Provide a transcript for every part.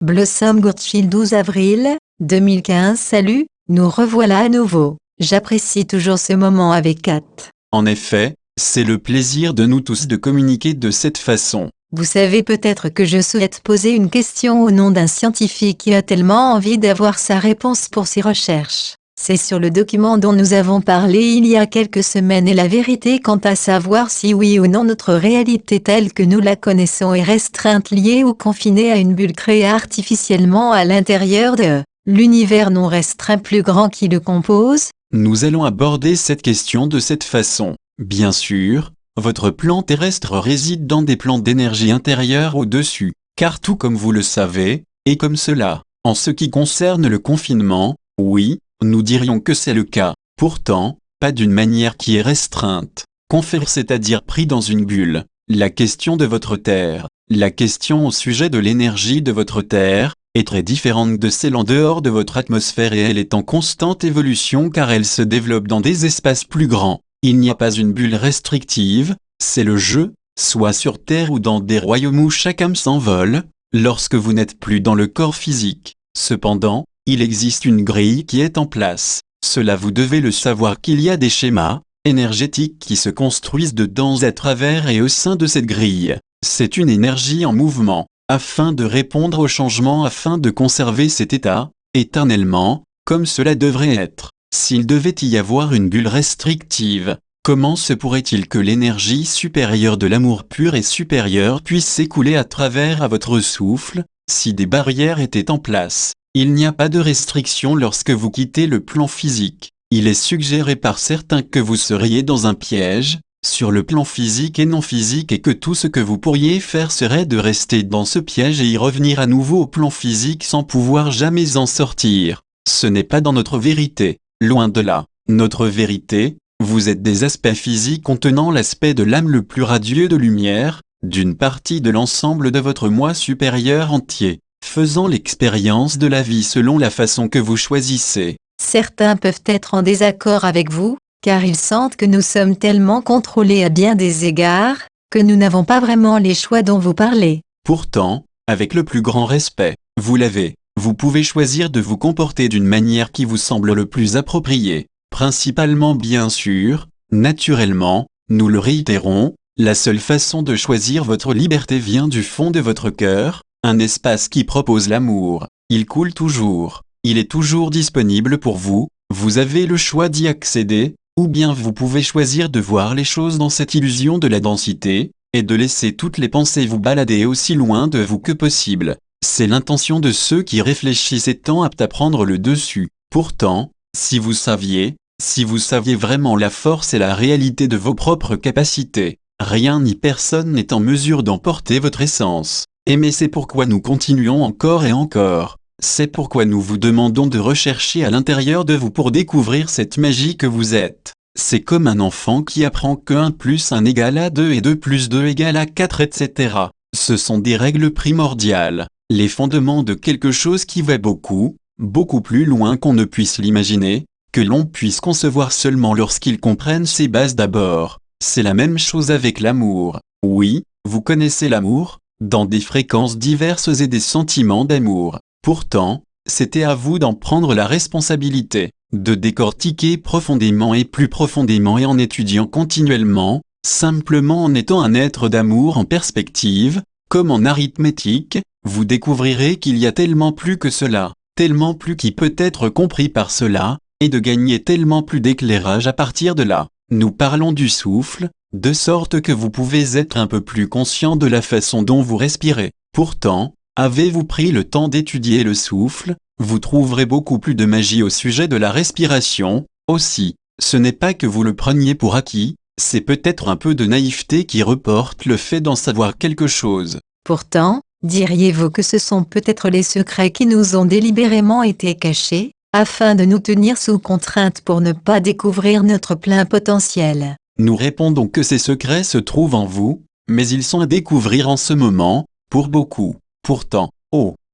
Blossom Gurchill 12 avril 2015. Salut, nous revoilà à nouveau. J'apprécie toujours ce moment avec Kat. En effet, c'est le plaisir de nous tous de communiquer de cette façon. Vous savez peut-être que je souhaite poser une question au nom d'un scientifique qui a tellement envie d'avoir sa réponse pour ses recherches. C'est sur le document dont nous avons parlé il y a quelques semaines et la vérité quant à savoir si oui ou non notre réalité telle que nous la connaissons est restreinte, liée ou confinée à une bulle créée artificiellement à l'intérieur de l'univers non restreint plus grand qui le compose. Nous allons aborder cette question de cette façon. Bien sûr, votre plan terrestre réside dans des plans d'énergie intérieure au-dessus, car tout comme vous le savez, est comme cela. En ce qui concerne le confinement, oui, nous dirions que c'est le cas. Pourtant, pas d'une manière qui est restreinte. Confère, c'est-à-dire pris dans une bulle. La question de votre Terre, la question au sujet de l'énergie de votre Terre, est très différente de celle en dehors de votre atmosphère et elle est en constante évolution car elle se développe dans des espaces plus grands. Il n'y a pas une bulle restrictive, c'est le jeu, soit sur Terre ou dans des royaumes où chaque âme s'envole, lorsque vous n'êtes plus dans le corps physique. Cependant, il existe une grille qui est en place. Cela vous devez le savoir qu'il y a des schémas énergétiques qui se construisent dedans à travers et au sein de cette grille. C'est une énergie en mouvement, afin de répondre au changement, afin de conserver cet état, éternellement, comme cela devrait être. S'il devait y avoir une bulle restrictive, comment se pourrait-il que l'énergie supérieure de l'amour pur et supérieur puisse s'écouler à travers à votre souffle, si des barrières étaient en place? Il n'y a pas de restriction lorsque vous quittez le plan physique. Il est suggéré par certains que vous seriez dans un piège, sur le plan physique et non physique et que tout ce que vous pourriez faire serait de rester dans ce piège et y revenir à nouveau au plan physique sans pouvoir jamais en sortir. Ce n'est pas dans notre vérité, loin de là. Notre vérité, vous êtes des aspects physiques contenant l'aspect de l'âme le plus radieux de lumière, d'une partie de l'ensemble de votre moi supérieur entier, faisant l'expérience de la vie selon la façon que vous choisissez. Certains peuvent être en désaccord avec vous, car ils sentent que nous sommes tellement contrôlés à bien des égards, que nous n'avons pas vraiment les choix dont vous parlez. Pourtant, avec le plus grand respect, vous l'avez. Vous pouvez choisir de vous comporter d'une manière qui vous semble le plus appropriée. Principalement bien sûr, naturellement, nous le réitérons, la seule façon de choisir votre liberté vient du fond de votre cœur, un espace qui propose l'amour. Il coule toujours, il est toujours disponible pour vous, vous avez le choix d'y accéder, ou bien vous pouvez choisir de voir les choses dans cette illusion de la densité, et de laisser toutes les pensées vous balader aussi loin de vous que possible. C'est l'intention de ceux qui réfléchissent étant aptes à prendre le dessus. Pourtant, si vous saviez vraiment la force et la réalité de vos propres capacités, rien ni personne n'est en mesure d'emporter votre essence. Mais c'est pourquoi nous continuons encore et encore. C'est pourquoi nous vous demandons de rechercher à l'intérieur de vous pour découvrir cette magie que vous êtes. C'est comme un enfant qui apprend que 1 plus 1 égale à 2 et 2 plus 2 égale à 4, etc. Ce sont des règles primordiales, les fondements de quelque chose qui va beaucoup, beaucoup plus loin qu'on ne puisse l'imaginer, que l'on puisse concevoir seulement lorsqu'ils comprennent ces bases d'abord. C'est la même chose avec l'amour. Oui, vous connaissez l'amour, dans des fréquences diverses et des sentiments d'amour. Pourtant, c'était à vous d'en prendre la responsabilité, de décortiquer profondément et plus profondément et en étudiant continuellement, simplement en étant un être d'amour en perspective, comme en arithmétique, vous découvrirez qu'il y a tellement plus que cela, tellement plus qui peut être compris par cela, et de gagner tellement plus d'éclairage à partir de là. Nous parlons du souffle, de sorte que vous pouvez être un peu plus conscient de la façon dont vous respirez. Pourtant, avez-vous pris le temps d'étudier le souffle? Vous trouverez beaucoup plus de magie au sujet de la respiration. Aussi, ce n'est pas que vous le preniez pour acquis, c'est peut-être un peu de naïveté qui reporte le fait d'en savoir quelque chose. Pourtant, diriez-vous que ce sont peut-être les secrets qui nous ont délibérément été cachés, afin de nous tenir sous contrainte pour ne pas découvrir notre plein potentiel? Nous répondons que ces secrets se trouvent en vous, mais ils sont à découvrir en ce moment, pour beaucoup. Pourtant,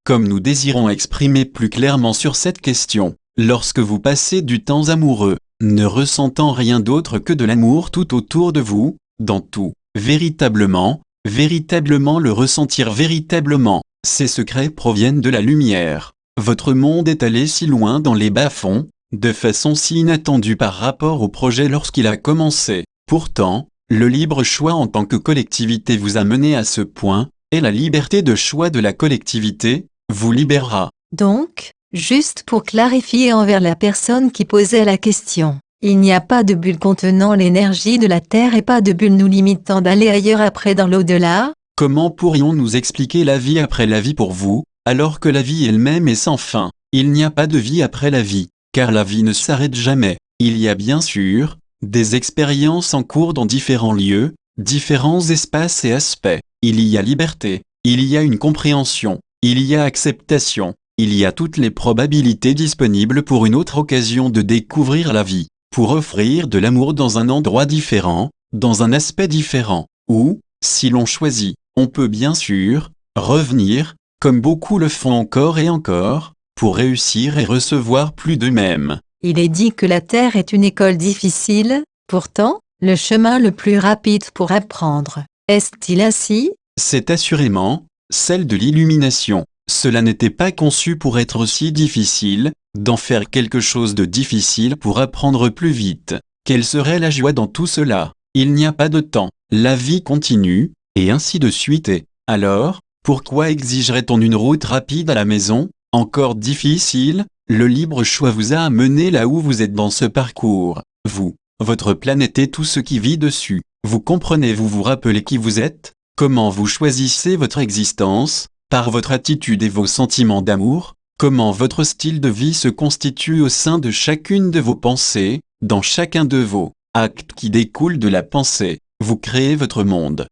comme nous désirons exprimer plus clairement sur cette question, lorsque vous passez du temps amoureux, ne ressentant rien d'autre que de l'amour tout autour de vous, dans tout, véritablement le ressentir véritablement, Ces secrets proviennent de la lumière. Votre monde est allé si loin dans les bas-fonds, de façon si inattendue par rapport au projet lorsqu'il a commencé. Pourtant, le libre choix en tant que collectivité vous a mené à ce point, et la liberté de choix de la collectivité vous libérera. Donc, juste pour clarifier envers la personne qui posait la question, il n'y a pas de bulle contenant l'énergie de la Terre et pas de bulle nous limitant d'aller ailleurs après dans l'au-delà? Comment pourrions-nous expliquer la vie après la vie pour vous, alors que la vie elle-même est sans fin? Il n'y a pas de vie après la vie, car la vie ne s'arrête jamais. Il y a bien sûr des expériences en cours dans différents lieux, différents espaces et aspects. Il y a liberté, il y a une compréhension, il y a acceptation, il y a toutes les probabilités disponibles pour une autre occasion de découvrir la vie, pour offrir de l'amour dans un endroit différent, dans un aspect différent, ou, si l'on choisit, on peut bien sûr revenir, comme beaucoup le font encore et encore, pour réussir et recevoir plus d'eux-mêmes. Il est dit que la Terre est une école difficile, pourtant, le chemin le plus rapide pour apprendre. Est-il ainsi? C'est assurément celle de l'illumination. Cela n'était pas conçu pour être aussi difficile, d'en faire quelque chose de difficile pour apprendre plus vite. Quelle serait la joie dans tout cela? Il n'y a pas de temps, la vie continue, et ainsi de suite et, alors, pourquoi exigerait-on une route rapide à la maison, encore difficile? Le libre choix vous a amené là où vous êtes dans ce parcours. Vous, votre planète et tout ce qui vit dessus. Vous comprenez, vous vous rappelez qui vous êtes? Comment vous choisissez votre existence? Par votre attitude et vos sentiments d'amour? Comment votre style de vie se constitue au sein de chacune de vos pensées, dans chacun de vos actes qui découlent de la pensée? Vous créez votre monde,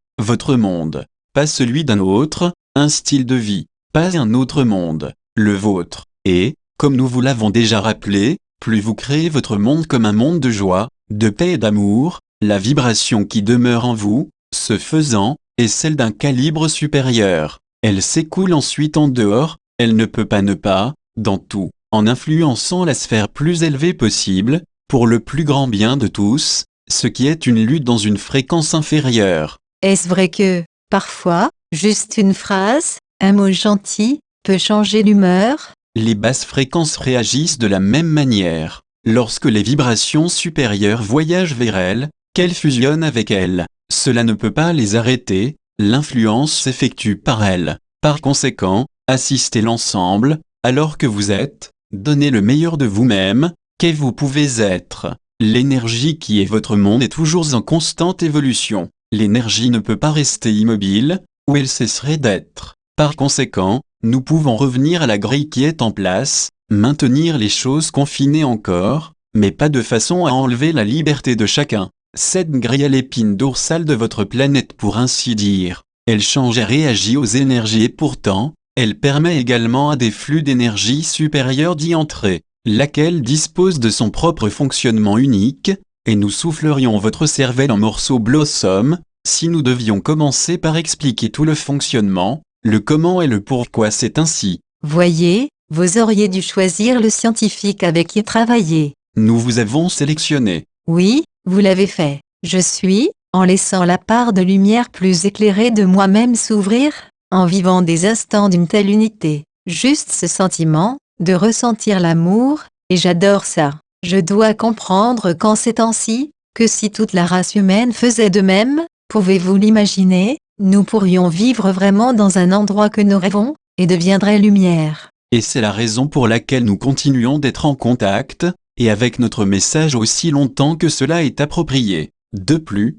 pas celui d'un autre, un style de vie, pas un autre monde, le vôtre. Et, comme nous vous l'avons déjà rappelé, plus vous créez votre monde comme un monde de joie, de paix et d'amour, la vibration qui demeure en vous, ce faisant, est celle d'un calibre supérieur. Elle s'écoule ensuite en dehors, elle ne peut pas ne pas, dans tout, en influençant la sphère plus élevée possible, pour le plus grand bien de tous, ce qui est une lutte dans une fréquence inférieure. Est-ce vrai que, parfois, juste une phrase, un mot gentil, peut changer l'humeur? Les basses fréquences réagissent de la même manière. Lorsque les vibrations supérieures voyagent vers elles, qu'elles fusionnent avec elles, cela ne peut pas les arrêter, l'influence s'effectue par elles. Par conséquent, assistez l'ensemble, alors que vous êtes, donnez le meilleur de vous-même, qu'est vous pouvez être. L'énergie qui est votre monde est toujours en constante évolution. L'énergie ne peut pas rester immobile, ou elle cesserait d'être. Par conséquent, nous pouvons revenir à la grille qui est en place, maintenir les choses confinées encore, mais pas de façon à enlever la liberté de chacun. Cette grille est l'épine dorsale de votre planète pour ainsi dire. Elle change et réagit aux énergies et pourtant, elle permet également à des flux d'énergie supérieurs d'y entrer, laquelle dispose de son propre fonctionnement unique, et nous soufflerions votre cervelle en morceaux blossom, si nous devions commencer par expliquer tout le fonctionnement, le comment et le pourquoi c'est ainsi. Voyez, vous auriez dû choisir le scientifique avec qui travailler. Nous vous avons sélectionné. Oui, vous l'avez fait. Je suis, en laissant la part de lumière plus éclairée de moi-même s'ouvrir, en vivant des instants d'une telle unité. Juste ce sentiment, de ressentir l'amour, et j'adore ça. Je dois comprendre qu'en ces temps-ci, que si toute la race humaine faisait de même, pouvez-vous l'imaginer, nous pourrions vivre vraiment dans un endroit que nous rêvons, et deviendrait lumière. Et c'est la raison pour laquelle nous continuons d'être en contact, et avec notre message aussi longtemps que cela est approprié. De plus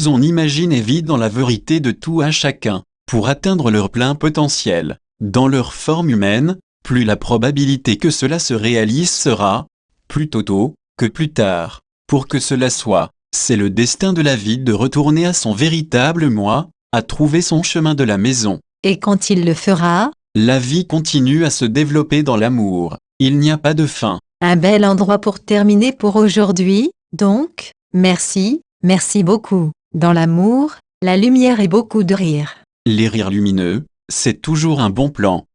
on imagine et vit dans la vérité de tout à chacun, pour atteindre leur plein potentiel, dans leur forme humaine, plus la probabilité que cela se réalise sera, plus tôt que plus tard. Pour que cela soit, c'est le destin de la vie de retourner à son véritable moi, à trouver son chemin de la maison. Et quand il le fera, la vie continue à se développer dans l'amour. Il n'y a pas de fin. Un bel endroit pour terminer pour aujourd'hui, donc, merci beaucoup. Dans l'amour, la lumière et beaucoup de rire. Les rires lumineux, c'est toujours un bon plan.